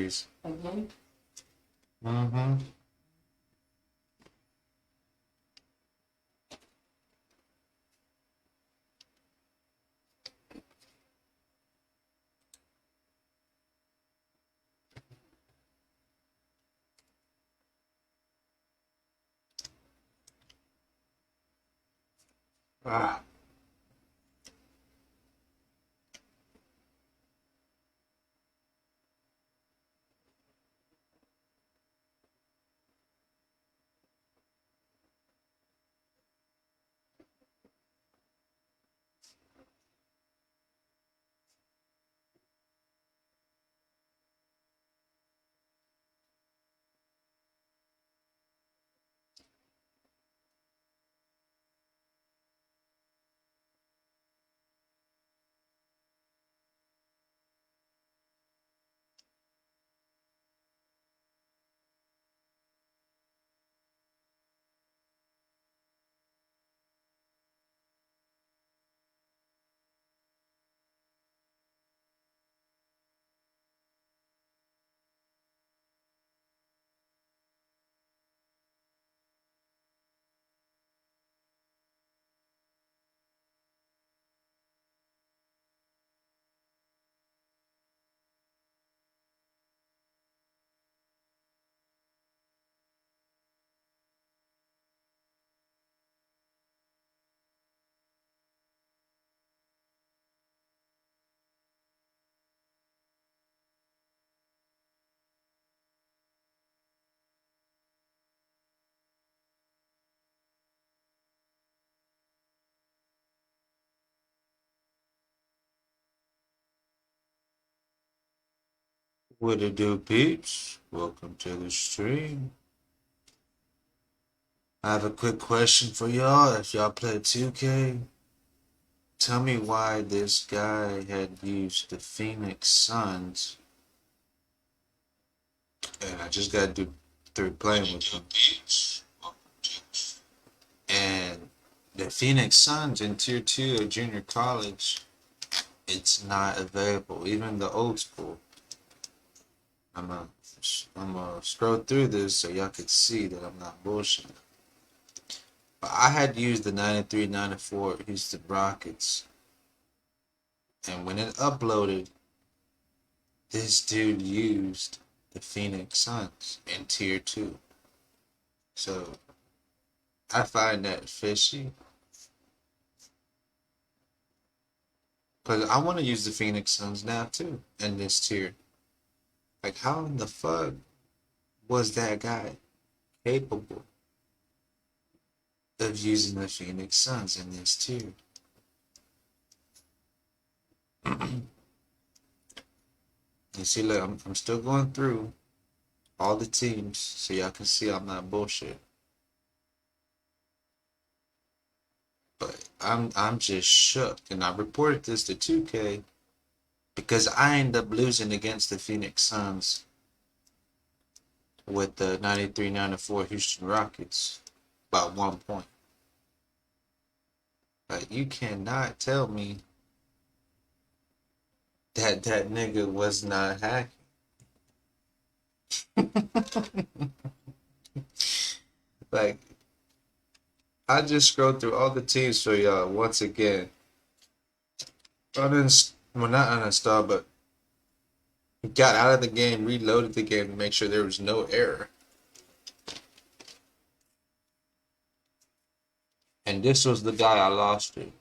series. Mm-hmm. Ah. What it do, peeps? Welcome to the stream. I have a quick question for y'all. If y'all play 2K, tell me why this guy had used the Phoenix Suns. And I just got through playing with them. And the Phoenix Suns in Tier 2 of junior college, it's not available. Even the old school. I'm gonna scroll through this so y'all can see that I'm not bullshitting. But I had to use the 93-94 Houston Rockets. And when it uploaded, this dude used the Phoenix Suns in Tier 2. So I find that fishy. Because I want to use the Phoenix Suns now too in this tier. Like, how in the fuck was that guy capable of using the Phoenix Suns in this tier? You see, look, I'm still going through all the teams so y'all can see I'm not bullshit. But I'm just shook, and I reported this to 2K because I ended up losing against the Phoenix Suns with the 93-94 Houston Rockets by 1 point. Like, you cannot tell me that that nigga was not hacking. Like, I just scrolled through all the teams for y'all once again. Well, not uninstalled, but got out of the game, reloaded the game to make sure there was no error. And this was the guy I lost to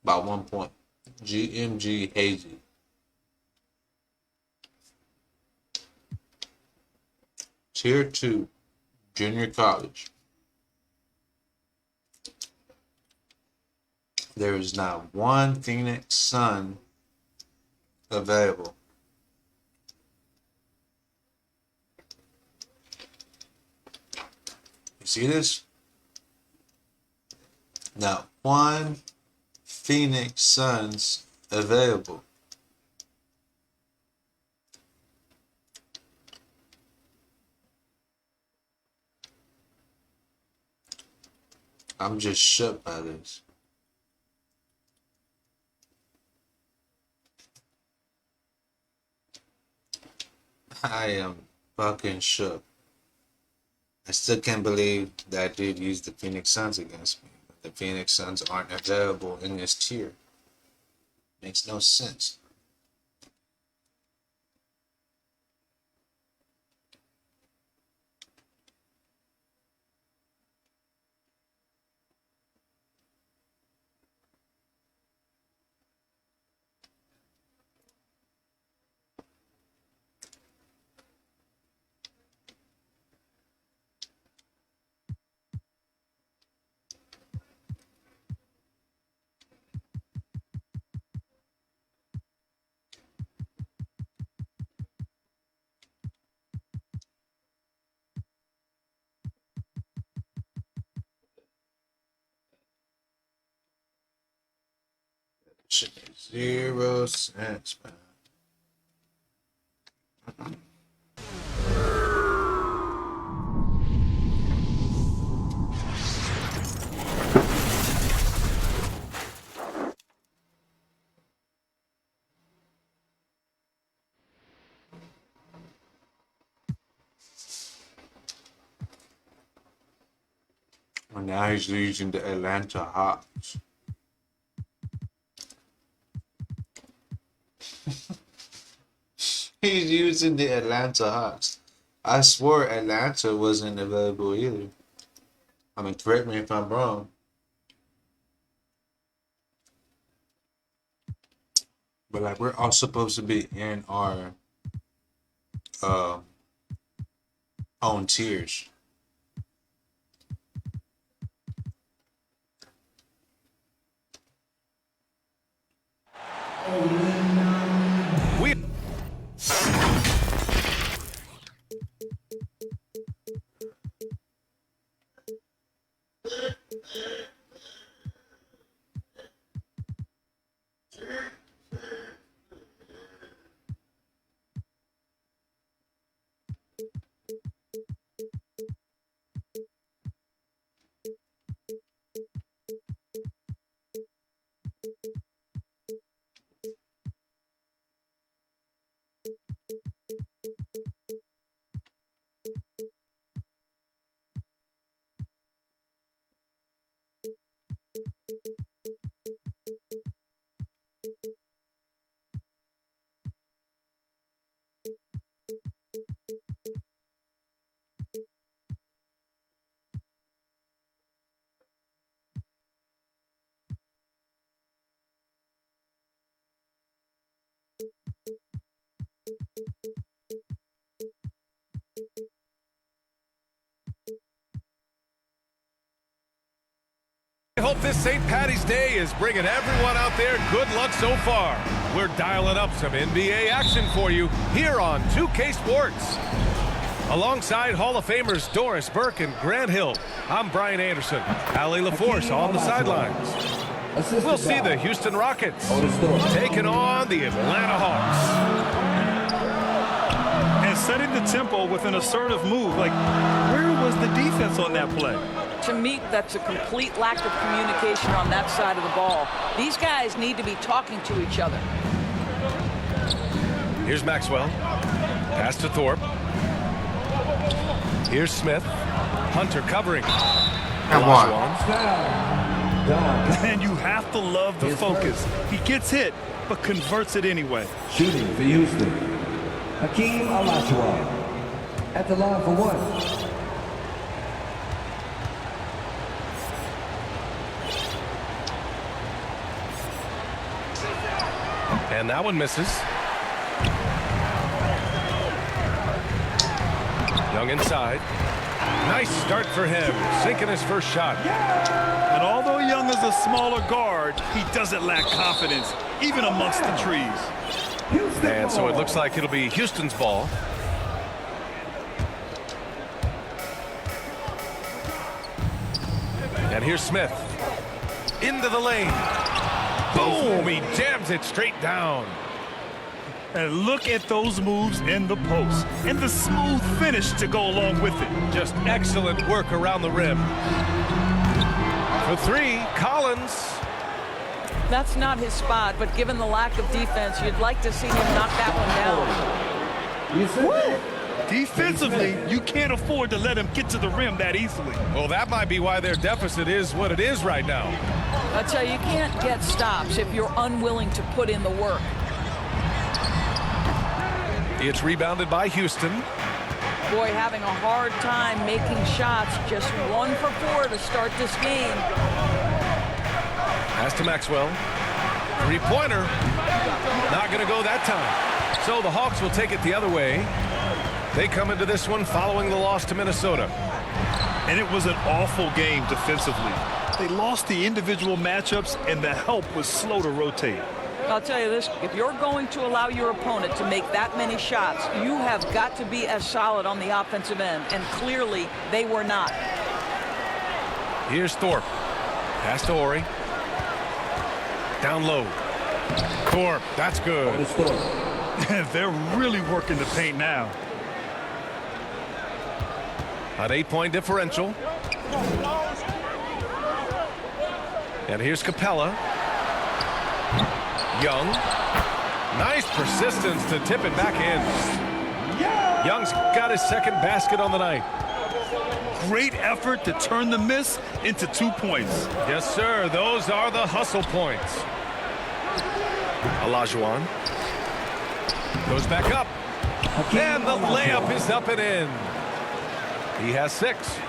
by 1 point. GMG Hazy. Tier 2, junior college. There is not one Phoenix Sun available. You see this? Not one Phoenix Suns available. I'm just shook by this. I am fucking shook. I still can't believe that dude used the Phoenix Suns against me. The Phoenix Suns aren't available in this tier. Makes no sense. Shit makes 0 sense, man. Well, now he's losing the Atlanta Hawks. He's using the Atlanta Hawks. I swore Atlanta wasn't available either. I mean, correct me if I'm wrong. But like, we're all supposed to be in our own tiers. I hope this St. Patty's Day is bringing everyone out there good luck so far. We're dialing up some NBA action for you here on 2K Sports. Alongside Hall of Famers Doris Burke and Grant Hill, I'm Brian Anderson. Ali LaForce on the sidelines. We'll see the Houston Rockets taking on the Atlanta Hawks. And setting the tempo with an assertive move. Like, where was the defense on that play? To me, that's a complete lack of communication on that side of the ball. These guys need to be talking to each other. Here's Maxwell. Pass to Thorpe. Here's Smith. Hunter covering. Come on. And you have to love the focus. He gets hit, but converts it anyway. Shooting for Houston, Hakeem Olajuwon at the line for one. And that one misses. Young inside. Nice start for him, sinking his first shot. And although Young is a smaller guard, he doesn't lack confidence, even amongst the trees. And so it looks like it'll be Houston's ball. And here's Smith. Into the lane. Boom! He jams it straight down. And look at those moves in the post and the smooth finish to go along with it. Just excellent work around the rim. For three, Collins. That's not his spot, but given the lack of defense, you'd like to see him knock that one down. You said Defensively, you can't afford to let him get to the rim that easily. Well, that might be why their deficit is what it is right now. I tell you, you can't get stops if you're unwilling to put in the work. It's rebounded by Houston. Boy, having a hard time making shots. Just 1 for 4 to start this game. Pass to Maxwell. Three-pointer. Not going to go that time. So the Hawks will take it the other way. They come into this one following the loss to Minnesota. And it was an awful game defensively. They lost the individual matchups, and the help was slow to rotate. I'll tell you this, if you're going to allow your opponent to make that many shots, you have got to be as solid on the offensive end, and clearly they were not. Here's Thorpe. Pass to Ori. Down low. Thorpe, that's good. They're really working the paint now. An 8-point differential. And here's Capella. Young. Nice persistence to tip it back in. Young's got his second basket on the night. Great effort to turn the miss into 2 points. Yes, sir. Those are the hustle points. Olajuwon goes back up. And the layup is up and in. He has 6.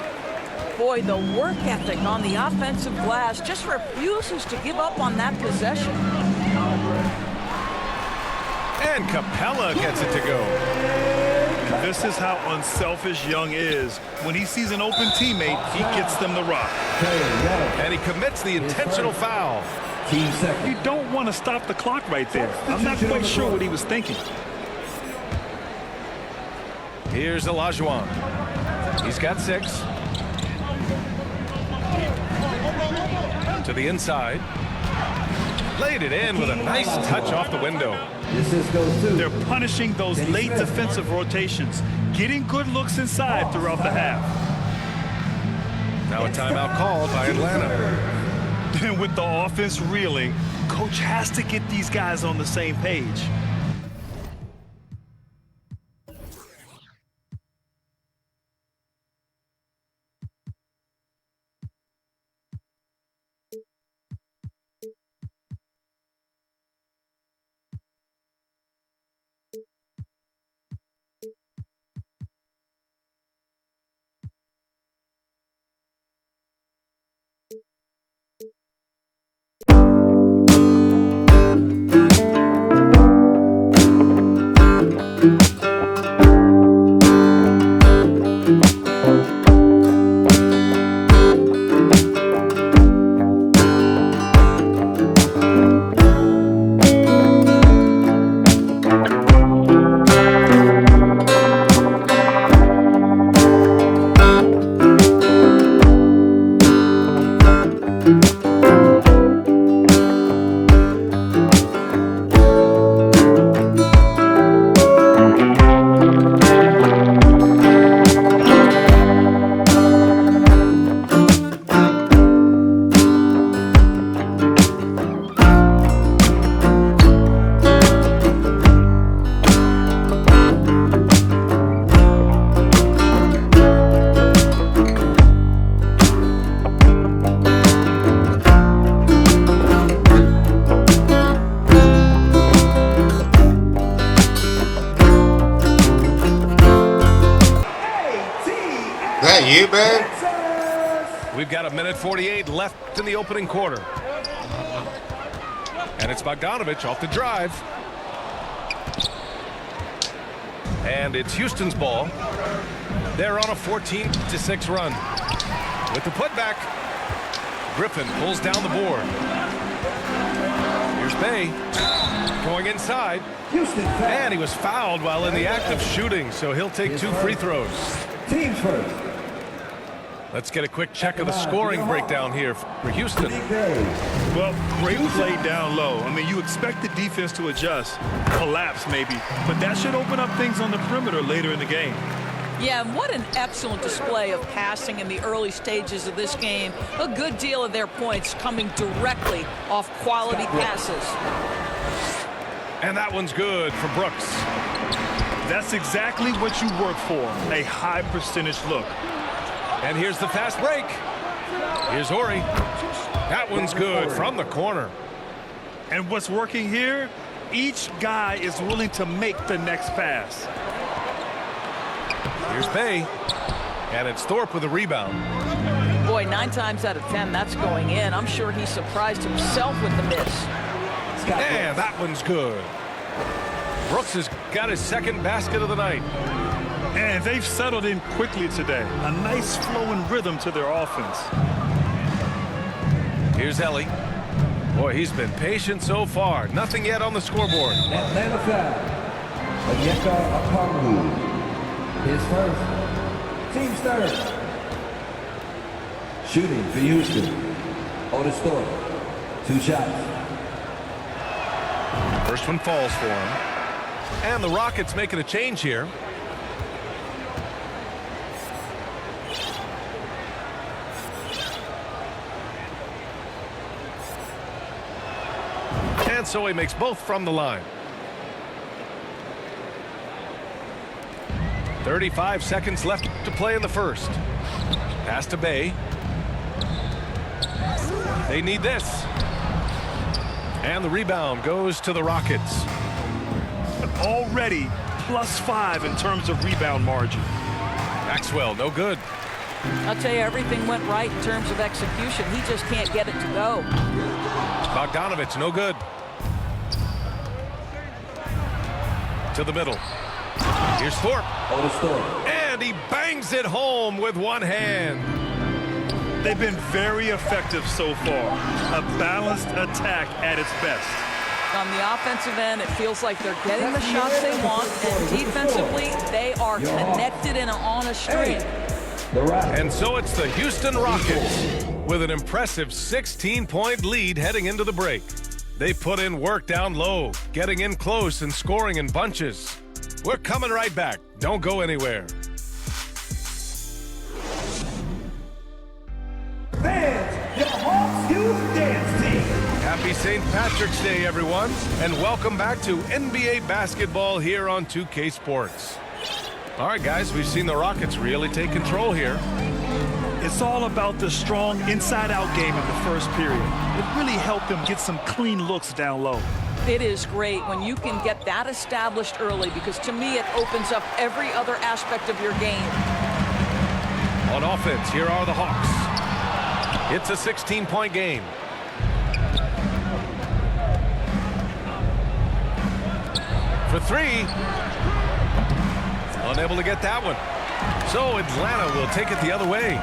Boy, the work ethic on the offensive glass just refuses to give up on that possession. And Capella gets it to go. This is how unselfish Young is. When he sees an open teammate, he gets them the rock. And he commits the intentional foul. You don't want to stop the clock right there. I'm not quite sure what he was thinking. Here's Olajuwon. He's got 6. To the inside. Laid it in with a nice touch off the window. They're punishing those late defensive rotations, getting good looks inside throughout the half. Now a timeout called by Atlanta. And with the offense reeling, coach has to get these guys on the same page. You, babe? We've got 1:48 left in the opening quarter. And it's Bogdanovich off the drive. And it's Houston's ball. They're on a 14-6 run. With the putback, Griffin pulls down the board. Here's Bay going inside. And he was fouled while in the act of shooting, so he'll take 2 free throws. Teams first. Let's get a quick check of the scoring breakdown here for Houston. Well, great play down low. I mean, you expect the defense to adjust, collapse maybe, but that should open up things on the perimeter later in the game. Yeah, and what an excellent display of passing in the early stages of this game. A good deal of their points coming directly off quality passes. And that one's good for Brooks. That's exactly what you work for, a high percentage look. And here's the fast break. Here's Horry. That one's good from the corner. And what's working here? Each guy is willing to make the next pass. Here's Bay. And it's Thorpe with a rebound. Boy, 9 times out of 10, that's going in. I'm sure he surprised himself with the miss. And that one's good. Brooks has got his second basket of the night. And they've settled in quickly today. A nice flow and rhythm to their offense. Here's Ellie. Boy, he's been patient so far. Nothing yet on the scoreboard. Atlanta foul. Onyeka Okongwu. His first. Team's third. Shooting for Houston. Otis Thorpe. 2 shots. First one falls for him. And the Rockets making a change here. And so he makes both from the line. 35 seconds left to play in the first. Pass to Bay. They need this. And the rebound goes to the Rockets. Already +5 in terms of rebound margin. Maxwell, no good. I'll tell you, everything went right in terms of execution. He just can't get it to go. Bogdanovich, no good. To the middle. Here's Thorpe. Otis Thorpe. And he bangs it home with one hand. They've been very effective so far. A balanced attack at its best. On the offensive end, it feels like they're getting the shots they want, and defensively, they are connected and on a string. And so it's the Houston Rockets with an impressive 16-point lead heading into the break. They put in work down low, getting in close and scoring in bunches. We're coming right back. Don't go anywhere. Fans, your Hawks Youth Dance Team. Happy St. Patrick's Day, everyone, and welcome back to NBA basketball here on 2K Sports. All right, guys, we've seen the Rockets really take control here. It's all about the strong inside-out game in the first period. It really helped them get some clean looks down low. It is great when you can get that established early, because to me it opens up every other aspect of your game. On offense, here are the Hawks. It's a 16-point game. For 3. Unable to get that one. So Atlanta will take it the other way.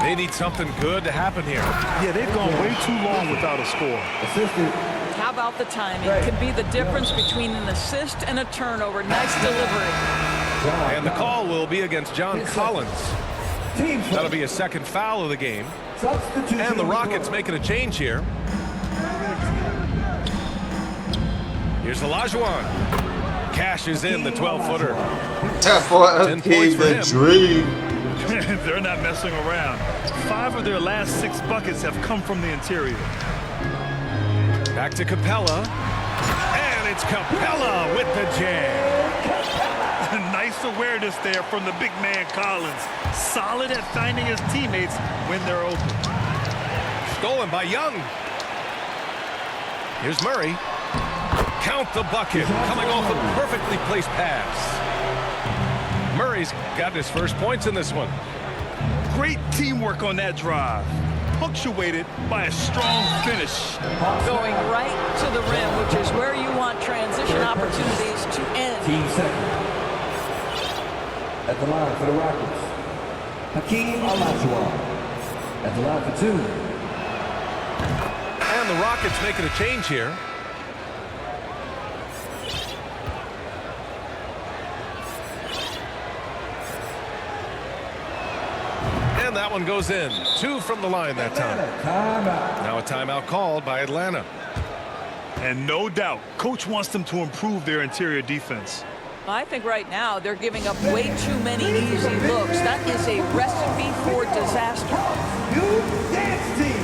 They need something good to happen here. Yeah, they've gone way too long without a score. Assistant. How about the timing? It can be the difference between an assist and a turnover. Nice delivery. And the call will be against John Collins. That'll be a second foul of the game. And the Rockets making a change here. Here's Olajuwon. Cashes in the 12-footer. That boy 10 points gave for the him. dream. They're not messing around. 5 of their last 6 buckets have come from the interior. Back to Capella. And it's Capella with the jam. Nice awareness there from the big man Collins. Solid at finding his teammates when they're open. Stolen by Young. Here's Murray. Count the bucket. Coming off a perfectly placed pass. Murray's got his first points in this one. Great teamwork on that drive. Punctuated by a strong finish. Going right to the rim, which is where you want transition opportunities to end. Team second. At the line for the Rockets, Hakeem Olajuwon. At the line for 2. And the Rockets making a change here. And that one goes in. 2 from the line that time. Timeout. Now a timeout called by Atlanta. And no doubt, coach wants them to improve their interior defense. I think right now they're giving up way too many easy looks. That is a recipe for disaster. Youth Dance Team.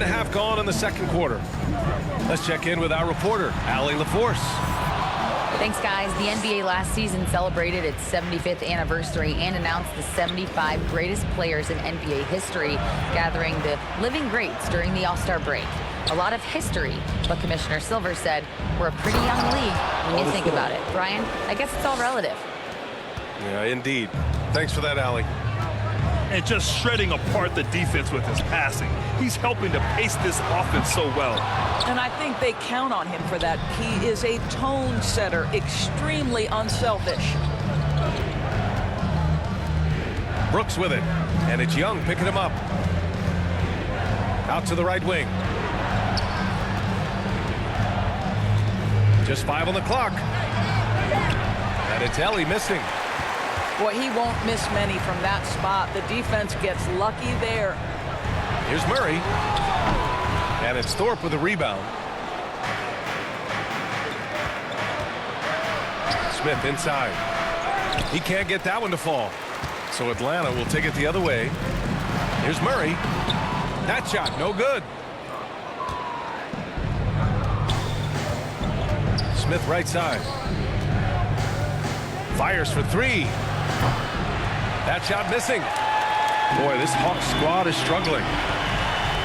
1.5 gone in the second quarter. Let's check in with our reporter, Allie LaForce. Thanks, guys. The NBA last season celebrated its 75th anniversary and announced the 75 greatest players in NBA history, gathering the living greats during the All-Star break. A lot of history, but Commissioner Silver said we're a pretty young league when you think about it. Brian, I guess it's all relative. Yeah, indeed. Thanks for that, Allie. And just shredding apart the defense with his passing. He's helping to pace this offense so well. And I think they count on him for that. He is a tone setter, extremely unselfish. Brooks with it, and it's Young picking him up. Out to the right wing. Just 5 on the clock. And it's Ellie missing. Boy, he won't miss many from that spot. The defense gets lucky there. Here's Murray. And it's Thorpe with a rebound. Smith inside. He can't get that one to fall. So Atlanta will take it the other way. Here's Murray. That shot, no good. Smith right side. Fires for 3. That shot missing. Boy, this Hawks squad is struggling.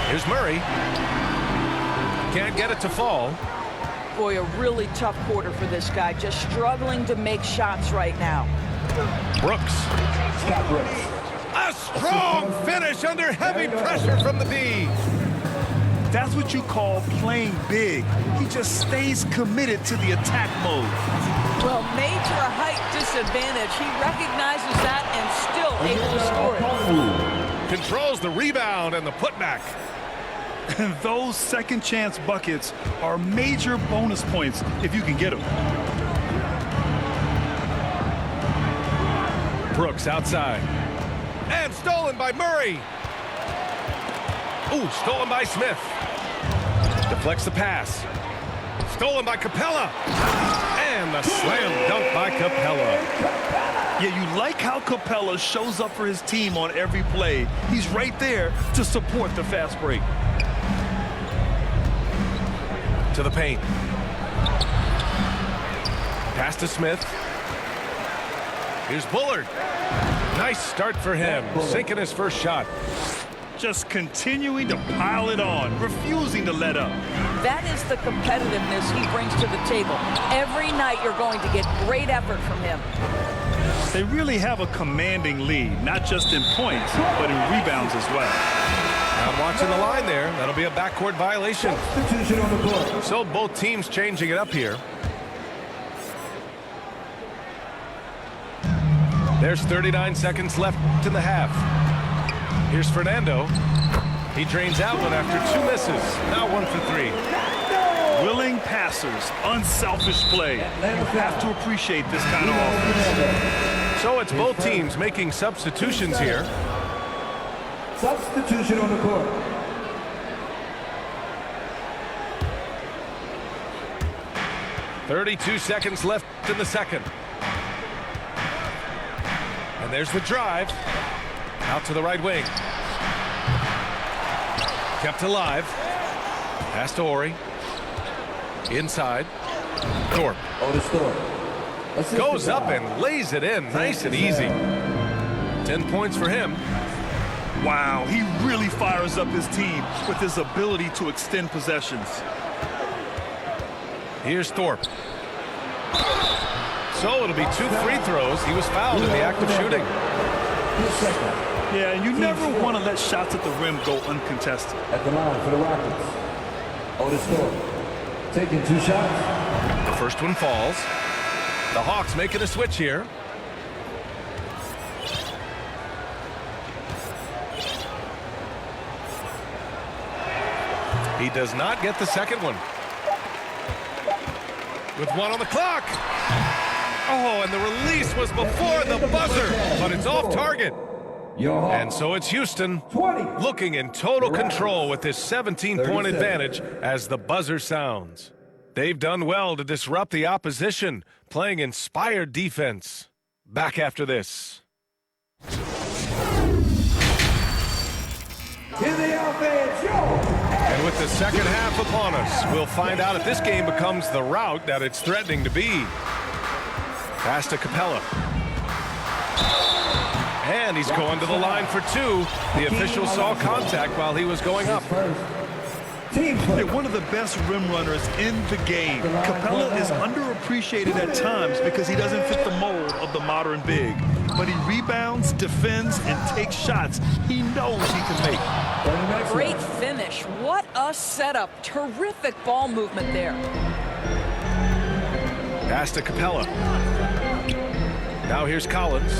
Here's Murray. Can't get it to fall. Boy, a really tough quarter for this guy. Just struggling to make shots right now. Brooks. Scott Brooks. A strong finish under heavy pressure from the D. That's what you call playing big. He just stays committed to the attack mode. Well, major height disadvantage. He recognizes that and still able to score it. Controls the rebound and the putback. And those second chance buckets are major bonus points if you can get them. Brooks outside. And stolen by Murray. Ooh, stolen by Smith. Deflects the pass. Stolen by Capella. And the slam dunk by Capella. Yeah, you like how Capella shows up for his team on every play. He's right there to support the fast break. To the paint. Pass to Smith. Here's Bullard. Nice start for him, sinking his first shot. Just continuing to pile it on, refusing to let up. That is the competitiveness he brings to the table. Every night you're going to get great effort from him. They really have a commanding lead, not just in points, but in rebounds as well. I'm watching the line there. That'll be a backcourt violation. Substitution on the court. So both teams changing it up here. There's 39 seconds left in the half. Here's Fernando. He drains out one after 2 misses. Now 1 for 3. Willing passers, unselfish play. You have to appreciate this kind of offense. So it's both teams making substitutions here. Substitution on the court. .32 seconds left in the second. And there's the drive. Out to the right wing. Kept alive. Pass to Ori. Inside. Thorpe. Otis Thorpe. Goes up and lays it in. Nice and easy. 10 points for him. Wow, he really fires up his team with his ability to extend possessions. Here's Thorpe. So it'll be 2 free throws. He was fouled in the act of shooting. Yeah, and you never want to let shots at the rim go uncontested. At the line for the Rockets. Otis Thorpe. Taking 2 shots. The first one falls. The Hawks making a switch here. He does not get the second one. With 1 on the clock. Oh, and the release was before the buzzer, but it's off target. And so it's Houston looking in total control with this 17-point advantage as the buzzer sounds. They've done well to disrupt the opposition, playing inspired defense. Back after this. Here the offense, yo! And with the second half upon us, we'll find out if this game becomes the rout that it's threatening to be. Pass to Capella. And he's going to the line for two. The official saw contact while he was going up. They're one of the best rim runners in the game. Capella is underappreciated at times because he doesn't fit the mold of the modern big. But he rebounds, defends, and takes shots he knows he can make. Great finish. What a setup. Terrific ball movement there. Pass to Capella. Now here's Collins.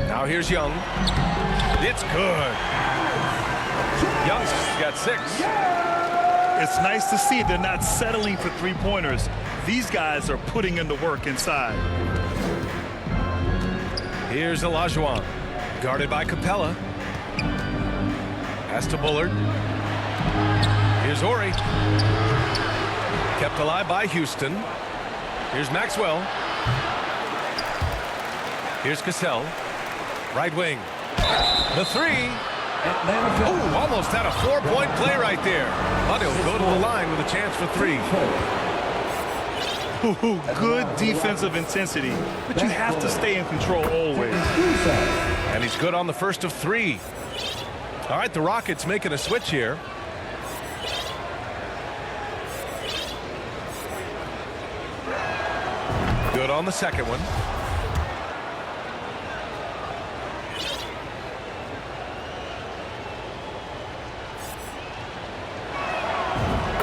Now here's Young. It's good. Young's got 6. It's nice to see they're not settling for three-pointers. These guys are putting in the work inside. Here's Olajuwon, guarded by Capella. Pass to Bullard. Here's Horry. Kept alive by Houston. Here's Maxwell. Here's Cassell. Right wing. The 3. Oh, almost had a 4-point play right there. But he'll go to the line with a chance for 3. Good defensive intensity, but you have to stay in control always. And he's good on the first of 3. All right, the Rockets making a switch here. Good on the second one.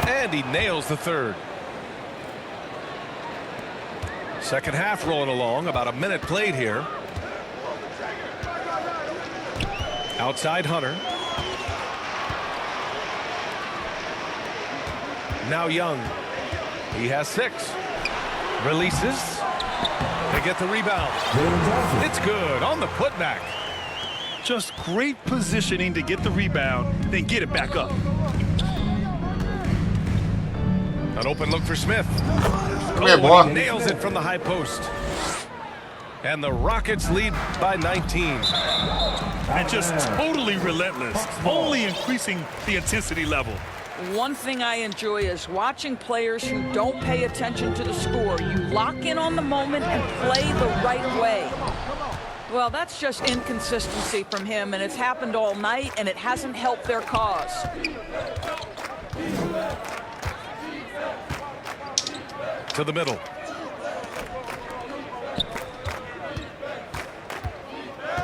And he nails the third. Second half rolling along, about a minute played here. Outside Hunter. Now Young. He has 6. Releases. They get the rebound. It's good on the putback. Just great positioning to get the rebound, then get it back up. An open look for Smith. Come here, boy. He nails it from the high post. And the Rockets lead by 19. And just totally relentless, only increasing the intensity level. One thing I enjoy is watching players who don't pay attention to the score. You lock in on the moment and play the right way. Well, that's just inconsistency from him, and it's happened all night, and it hasn't helped their cause. To the middle.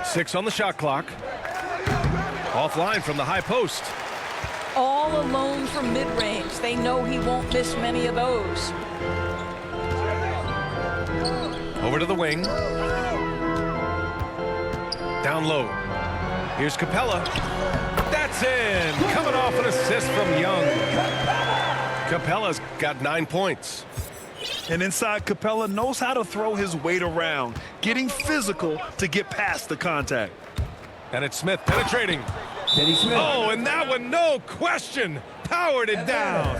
6 on the shot clock. Offline from the high post. All alone from mid-range. They know he won't miss many of those. Over to the wing. Down low. Here's Capella. That's in. Coming off an assist from Young. Capella's got 9 points. And inside, Capella knows how to throw his weight around, getting physical to get past the contact. And it's Smith penetrating. Oh, and that one, no question, powered it down.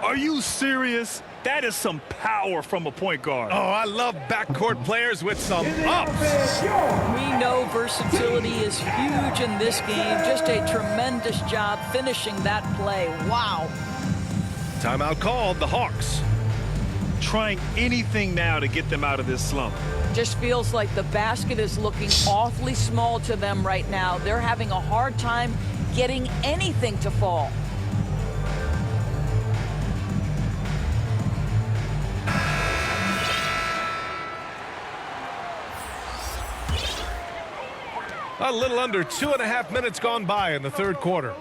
Are you serious? That is some power from a point guard. Oh, I love backcourt players with some ups. We know versatility is huge in this game. Just a tremendous job finishing that play. Wow. Timeout called, the Hawks. Trying anything now to get them out of this slump. Just feels like the basket is looking awfully small to them right now. They're having a hard time getting anything to fall. A little under 2.5 minutes gone by in the third quarter.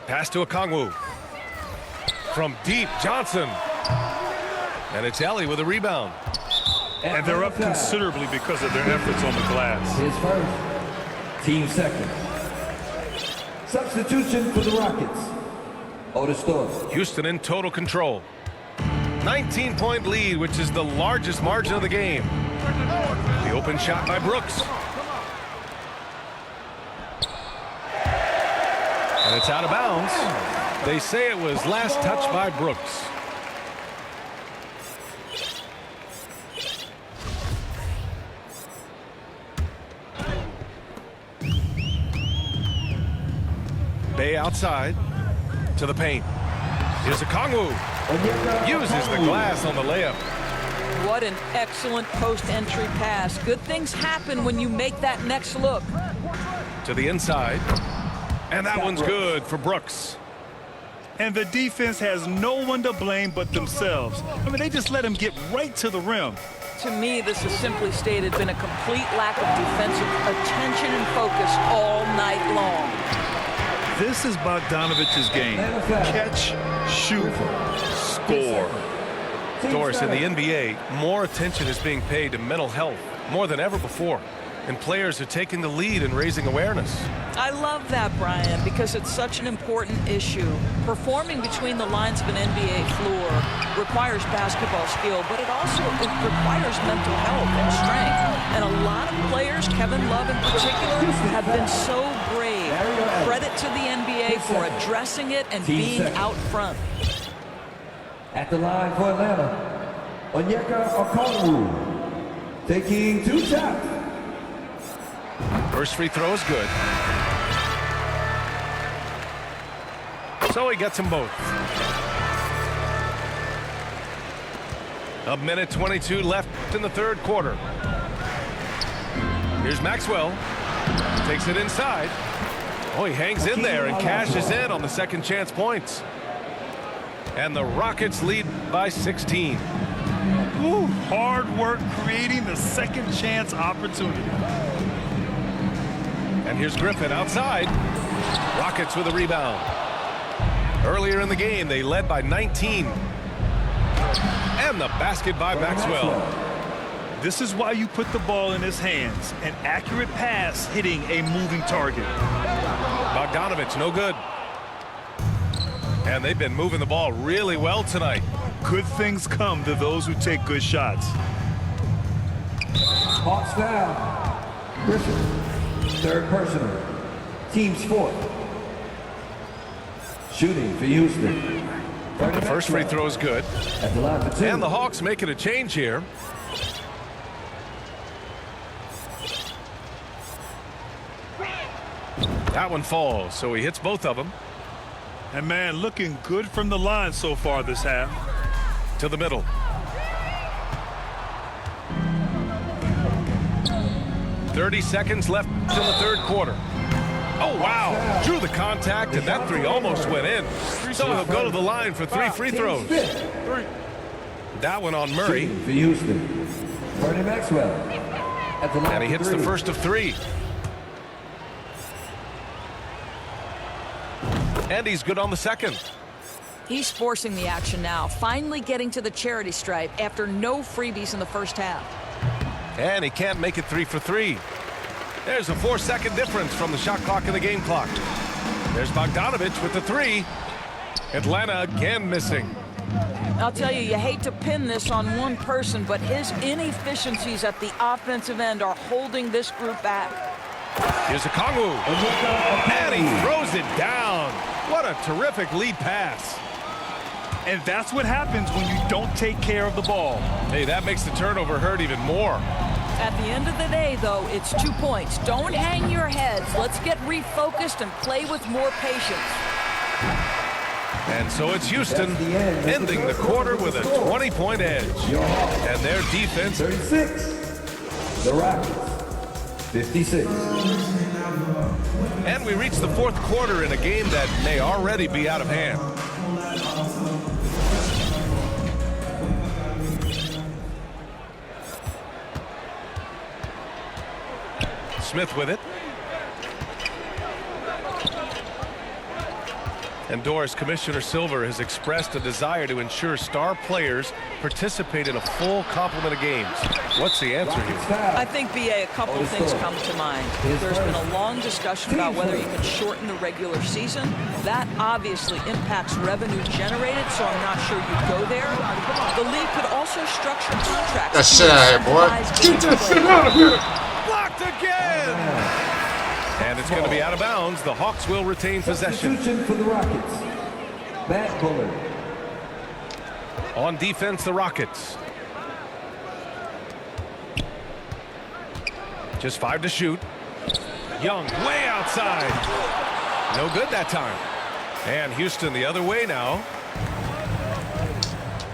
Pass to Okongwu. From deep, Johnson. And it's Ellie with a rebound. And they're up considerably because of their efforts on the glass. His first, team second. Substitution for the Rockets. Otis Thorpe. Houston in total control. 19-point lead, which is the largest margin of the game. The open shot by Brooks. And it's out of bounds. They say it was last touched by Brooks. Pay outside to the paint. Here's a Kongwu. Uses the glass on the layup. What an excellent post-entry pass. Good things happen when you make that next look. To the inside. And that one's good for Brooks. And the defense has no one to blame but themselves. I mean, they just let him get right to the rim. To me, this has simply stated been a complete lack of defensive attention and focus all night long. This is Bogdanovich's game. Catch, shoot, score. Doris, in the NBA, more attention is being paid to mental health more than ever before. And players are taking the lead in raising awareness. I love that, Brian, because it's such an important issue. Performing between the lines of an NBA floor requires basketball skill, but it requires mental health and strength. And a lot of players, Kevin Love in particular, have been so brave. Credit to the NBA for addressing it and being out front. At the line for Atlanta, Onyeka Okongwu, taking 2 shots. First free throw is good. So he gets them both. A minute 22 left in the third quarter. Here's Maxwell. Takes it inside. Oh, he hangs in there and cashes in on the second chance points. And the Rockets lead by 16. Ooh, hard work creating the second chance opportunity. And here's Griffin outside. Rockets with a rebound. Earlier in the game, they led by 19. And the basket by Maxwell. This is why you put the ball in his hands. An accurate pass hitting a moving target. Bogdanovich, no good. And they've been moving the ball really well tonight. Good things come to those who take good shots. Hawks foul. Griffin, third personal. Team's fourth. Shooting for Houston. The first free throw is good. At the line for 2. And the Hawks making a change here. That one falls, so he hits both of them. And man, looking good from the line so far this half. To the middle. .30 seconds left in the third quarter. Oh, wow. Drew the contact, and that three almost went in. So he'll go to the line for 3 free throws. That one on Murray. For Houston. Bernie Maxwell. At the line And he hits the first of 3. And he's good on the second. He's forcing the action now, finally getting to the charity stripe after no freebies in the first half. And he can't make it 3 for 3. There's a 4-second difference from the shot clock and the game clock. There's Bogdanovich with the 3. Atlanta again missing. I'll tell you, you hate to pin this on one person, but his inefficiencies at the offensive end are holding this group back. Here's a Kongwu. And he throws it down. What a terrific lead pass. And that's what happens when you don't take care of the ball. Hey, that makes the turnover hurt even more. At the end of the day, though, it's 2 points. Don't hang your heads. Let's get refocused and play with more patience. And so it's Houston ending the quarter with a 20-point edge. And their defense. 36. The Rockets. 56. And we reach the fourth quarter in a game that may already be out of hand. Smith with it. And Doris, Commissioner Silver has expressed a desire to ensure star players participate in a full complement of games. What's the answer here? I think, BA, a couple of things come to mind. There's been a long discussion about whether you can shorten the regular season. That obviously impacts revenue generated, so I'm not sure you'd go there. The league could also structure contracts. That shit out of here, boy. Get that shit out of here. Blocked again! And it's going to be out of bounds. The Hawks will retain possession. Substitution for the Rockets. Matt Bullard. On defense, the Rockets. Just 5 to shoot. Young way outside. No good that time. And Houston the other way now.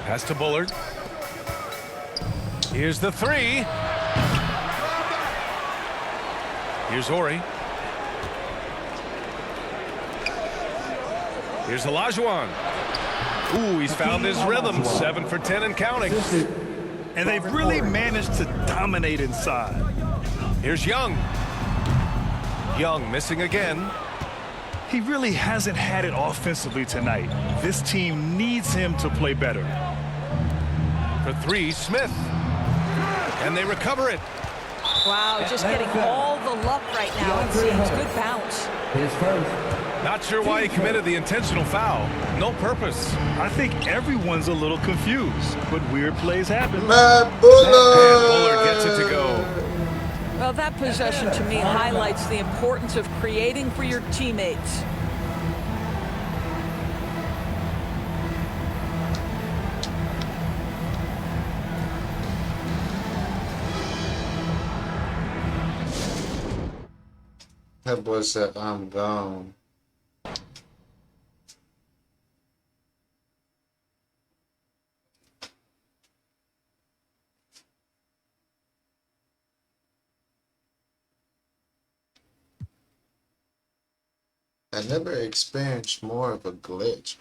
Pass to Bullard. Here's the three. Here's Horry. Here's Olajuwon. Ooh, he's found his rhythm. 7 for 10 and counting. And they've really managed to dominate inside. Here's Young. Young missing again. He really hasn't had it offensively tonight. This team needs him to play better. For three, Smith. And they recover it. Wow, just getting all the luck right now, it seems. Good bounce. His first. Not sure why he committed the intentional foul. No purpose. I think everyone's a little confused, but weird plays happen. Matt And Bullard. Bullard gets it to go. Well, that possession to me highlights the importance of creating for your teammates. That boy said, I'm gone. I never experienced more of a glitch.